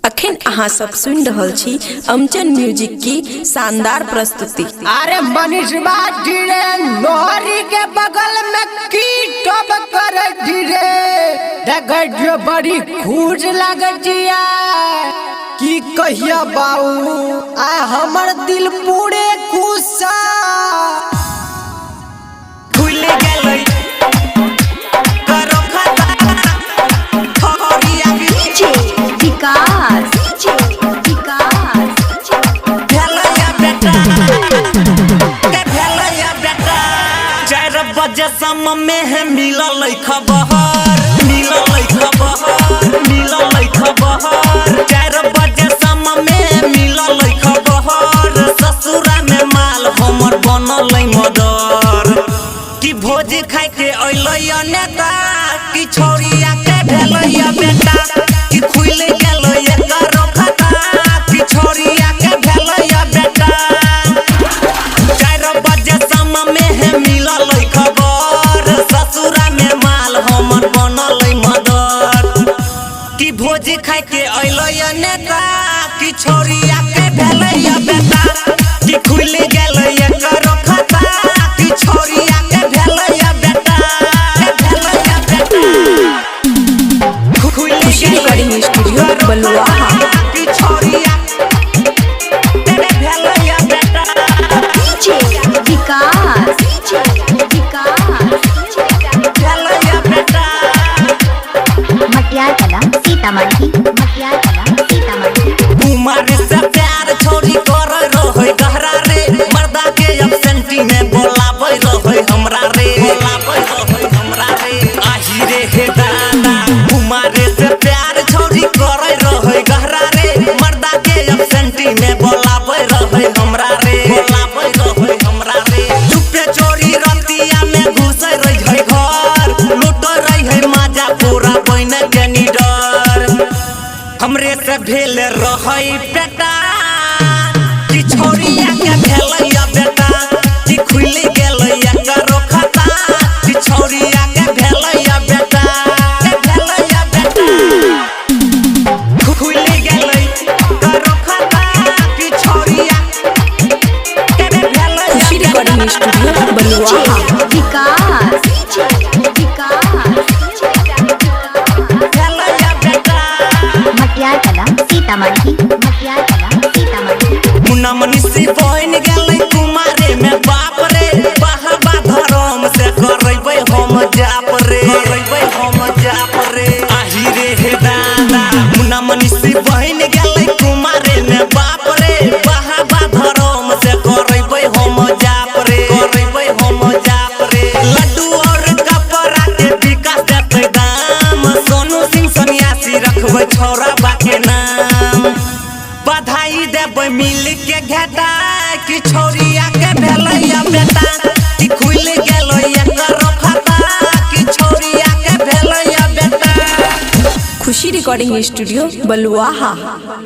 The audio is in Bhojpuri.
अखन अहाँ सब सुन रहल छी अमचन म्यूजिक की शानदार प्रस्तुति। अरे मनीषवा धीरे नोहरी के बगल में कीटब कर धीरे जो बड़ी खूज लगतिया की कहिया बाऊ आ हमर दिल पूरे खुशा खुल गेलै करो खाता थोड़िया डीजे विकास भेलैया बेटा के भेलैया बेटा 4 बजे सम में है मिलल खबर 4 बजे सम में मिलल खबर ससुरा में माल हमर बनल मदर कि भोज खाइ के अइलै नेता कि छोरिया के भेलैया बेटा कि खुल गेलै एकर खाता कि छोरिया के भेलैया बेटा 4 बजे सम में है मिलल खबर ससुरा में माल हमर बनल मदर कि भोज खाइ के अइलै नेता कि छोरिया के भेलैया बेटा कि खुल गेलै एकर खाता कि छोरिया के भेलैया बेटा खुशी रिकॉर्डिंग स्टूडियो बलुआहा। कि छोरिया के भेलैया बेटा डीजे विकास भेलैया बेटा मटियार कला सीतामढ़ी कुमार से प्यार छोड़ी कर रहै गहरा रे मर्दा के एब्सेंटी में बोलाबै रहै हमरा रे आही रे हे दादा कुमार से प्यार छोड़ी कर रहै गहरा रे मर्दा के एब्सेंटी में बोलाबै रहै हमरा रे चुपे चोरी रतिया में घुसै रहै घर लूटै रहै माजा पूरा बन के निडर हमरे से भेल रहै बेटा कि छोरिया के भेलैया बेटा कि खुल गेलै एकर खाता कि छोरिया के भेलैया बेटा खुल गेलै एकर खाता कि छोरिया के भेलैया खुशी रिकॉर्डिंग स्टूडियो बलुआहा। भेलैया बेटा मटियार कला सीतामढ़ी मुन्ना मनीषी बन गेलै कुमारे में बाप रे बहबा धरम से करबै हम जाप रे आही रे हे दादा मुन्ना मनीषी बन गेलै कुमारे में बाप रे बहबा धरम से करबै हम जाप रे लड्डू और कपड़ा के विकास देतै दाम सोनू सिंह सन्यासी रखबै छौरा बाके नाम बधाई देबै मिल के घेटा कि छोरिया के भेलैया बेटा कि खुल गेलै एकर खाता कि छोरिया के भेलैया बेटा। खुशी रिकॉर्डिंग स्टूडियो बलुआहा।